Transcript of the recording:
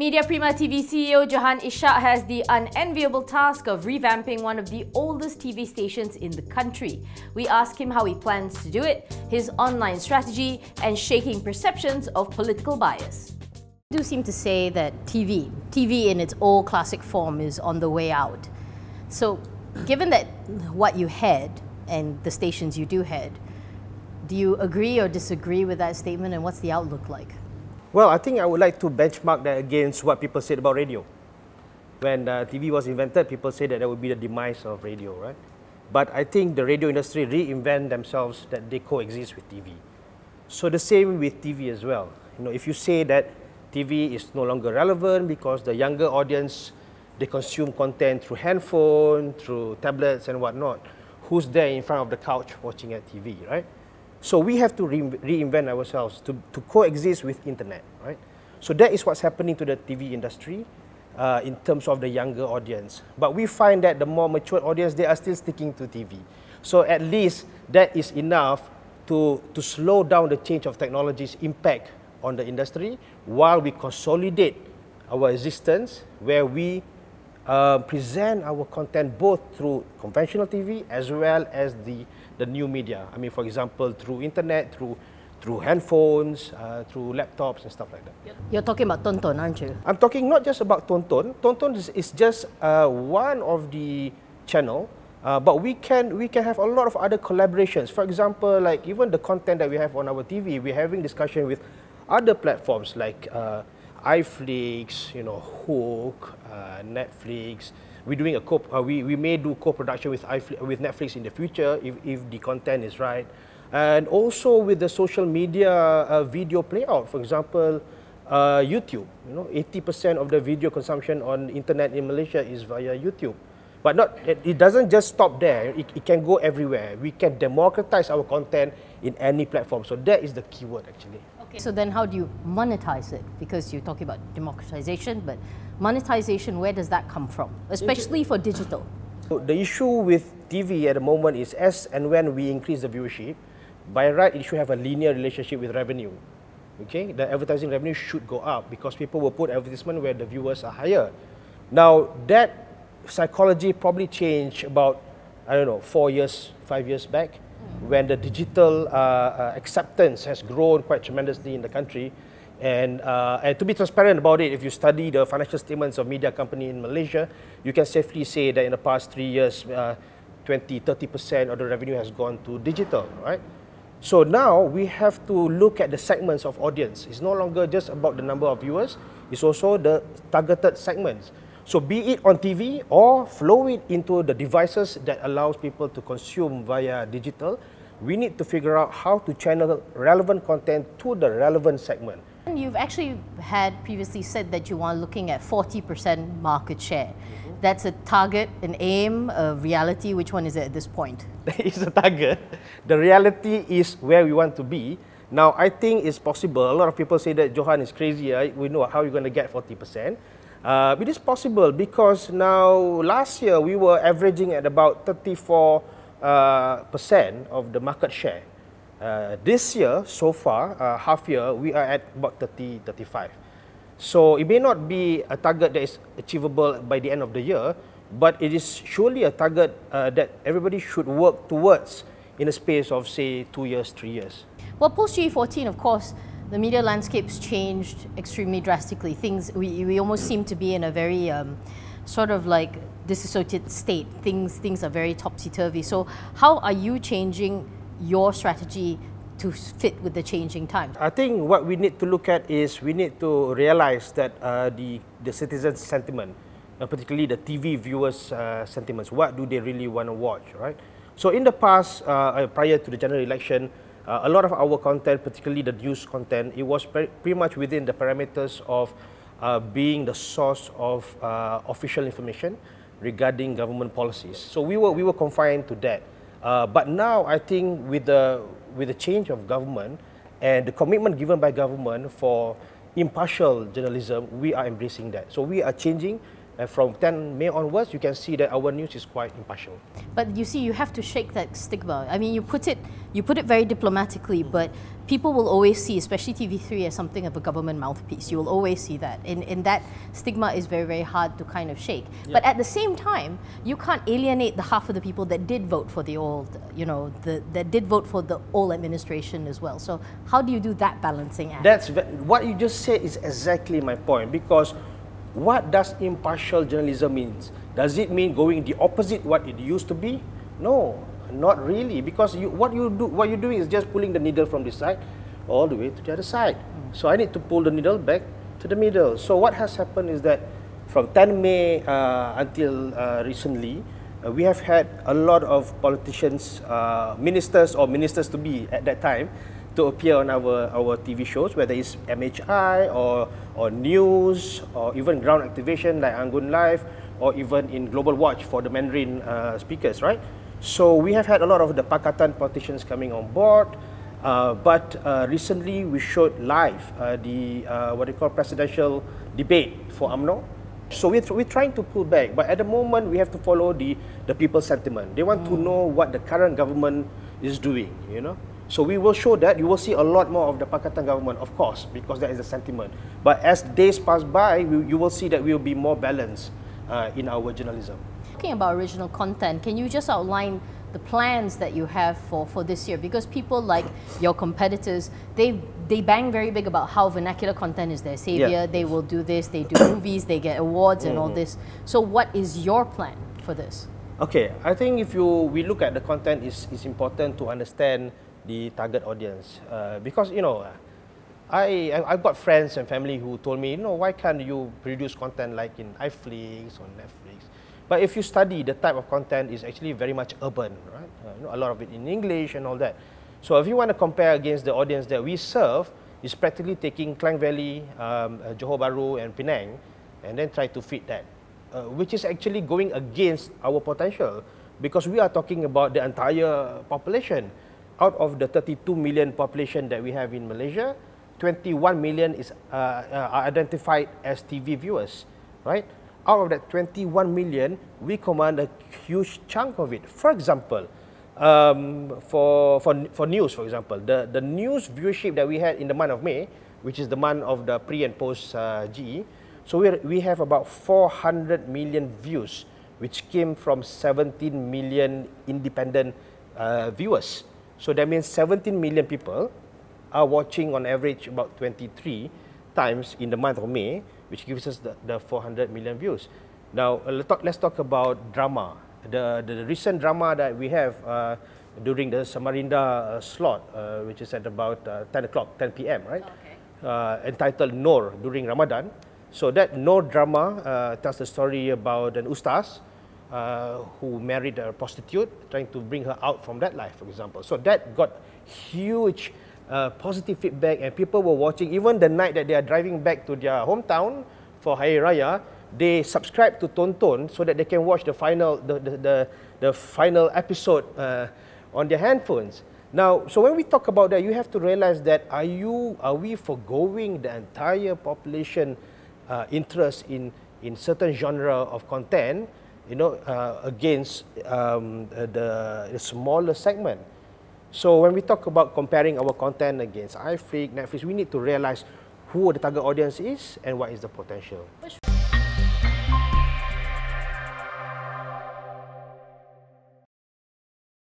Media Prima TV CEO Johan Ishak has the unenviable task of revamping one of the oldest TV stations in the country. We ask him how he plans to do it, his online strategy, and shaking perceptions of political bias. You do seem to say that TV in its old classic form is on the way out. So, given that what you had and the stations you do head, do you agree or disagree with that statement, and what's the outlook like? Well, I think I would like to benchmark that against what people said about radio. When TV was invented, people said that that would be the demise of radio, right? But I think the radio industry reinvent themselves that they coexist with TV. So the same with TV as well. You know, if you say that TV is no longer relevant because the younger audience, they consume content through handphone, through tablets and whatnot, who's there in front of the couch watching at TV, right? So we have to reinvent ourselves to coexist with internet, right? So that is what's happening to the TV industry in terms of the younger audience. But we find that the more mature audience, they are still sticking to TV. So at least that is enough to slow down the change of technology's impact on the industry while we consolidate our existence, where we present our content both through conventional TV as well as the new media. I mean, for example, through internet, through handphones, through laptops and stuff like that. You're talking about Tonton, aren't you? I'm talking not just about Tonton. Tonton is just one of the channel, but we can have a lot of other collaborations. For example, like even the content that we have on our TV, we're having discussion with other platforms like iFlix, you know, Hook, Netflix. We're doing we may do co-production with Netflix in the future if the content is right, and also with the social media video playout. For example, YouTube. You know, 80% of the video consumption on internet in Malaysia is via YouTube. But it doesn't just stop there. It can go everywhere. We can democratize our content in any platform. So that is the keyword actually. Okay. So then how do you monetize it? Because you're talking about democratization, but monetization, where does that come from? Especially for digital. So the issue with TV at the moment is as and when we increase the viewership, by right it should have a linear relationship with revenue. Okay, the advertising revenue should go up because people will put advertisement where the viewers are higher. Now that psychology probably changed about, I don't know, 4 years, 5 years back, when the digital acceptance has grown quite tremendously in the country. And to be transparent about it, if you study the financial statements of media company in Malaysia, you can safely say that in the past 3 years, 20–30% of the revenue has gone to digital, right? So now we have to look at the segments of audience. It's no longer just about the number of viewers, it's also the targeted segments. So be it on TV or flow it into the devices that allows people to consume via digital, we need to figure out how to channel relevant content to the relevant segment. And you've actually had previously said that you are looking at 40% market share. That's a target, an aim, a reality. Which one is it at this point? It's a target. The reality is where we want to be. Now, I think it's possible. A lot of people say that Johan is crazy. Right? We know how you're going to get 40%. It is possible because now, last year, we were averaging at about 34% of the market share. This year, so far, half year, we are at about 35. So it may not be a target that is achievable by the end of the year, but it is surely a target that everybody should work towards in a space of, say, 2 years, 3 years. Well, post-G14, of course, the media landscape's changed extremely drastically. We almost seem to be in a very sort of like disassociated state. Things are very topsy-turvy. So how are you changing your strategy to fit with the changing times? I think what we need to look at is we need to realize that the citizens' sentiment, particularly the TV viewers' sentiments, what do they really want to watch, right? So in the past, prior to the general election, a lot of our content, particularly the news content, it was pretty much within the parameters of being the source of official information regarding government policies. So we were confined to that. But now I think with the change of government and the commitment given by government for impartial journalism, we are embracing that. So we are changing And from 10 May onwards, you can see that our news is quite impartial. But you see, you have to shake that stigma. I mean, you put it very diplomatically, but people will always see, especially TV3, as something of a government mouthpiece. You will always see that. And that stigma is very, very hard to kind of shake. Yeah. But at the same time, you can't alienate the half of the people that did vote for the old, you know, that did vote for the old administration as well. So how do you do that balancing act? That's what you just said is exactly my point, because what does impartial journalism mean? Does it mean going the opposite what it used to be? No, not really, because what you're doing is just pulling the needle from this side all the way to the other side. So I need to pull the needle back to the middle. So what has happened is that from 10 May until recently, we have had a lot of politicians, ministers or ministers-to-be at that time, to appear on our TV shows, whether it's MHI or news or even ground activation like Anggun Live, or even in Global Watch for the Mandarin speakers, right? So we have had a lot of the Pakatan politicians coming on board, but recently we showed live the what they call presidential debate for UMNO. So we're trying to pull back, but at the moment we have to follow the people's sentiment. They want to know what the current government is doing, you know. So we will show that. You will see a lot more of the Pakatan government, of course, because that is the sentiment. But as days pass by, you will see that we will be more balanced in our journalism. Talking about original content, can you just outline the plans that you have for this year? Because people like your competitors, they bang very big about how vernacular content is their savior. Yeah. They will do this, they do movies, they get awards and all this. So what is your plan for this? Okay, I think if we look at the content, it's important to understand the target audience, because you know, I've got friends and family who told me, you know, why can't you produce content like in iFlix or Netflix? But if you study, the type of content is actually very much urban, right? You know, a lot of it in English and all that. So if you want to compare against the audience that we serve, it's practically taking Klang Valley, Johor Bahru and Penang, and then try to fit that, which is actually going against our potential, because we are talking about the entire population. Out of the 32 million population that we have in Malaysia, 21 million are identified as TV viewers, right? Out of that 21 million, we command a huge chunk of it. For example, for news, for example, the news viewership that we had in the month of May, which is the month of the pre and post GE, so we have about 400 million views, which came from 17 million independent viewers. So that means 17 million people are watching on average about 23 times in the month of May, which gives us the 400 million views. Now, let's talk about drama. The recent drama that we have during the Samarinda slot, which is at about 10 p.m., right? Okay. Entitled Noor during Ramadan. So that Noor drama tells the story about an ustaz who married a prostitute, trying to bring her out from that life, for example. So that got huge positive feedback, and people were watching. Even the night that they are driving back to their hometown for Hari Raya, they subscribe to Tonton so that they can watch the final final episode on their handphones. Now, so when we talk about that, you have to realize that are we forgoing the entire population interest in certain genre of content, you know, against the smaller segment. So when we talk about comparing our content against iFlix, Netflix, we need to realize who the target audience is and what is the potential. Which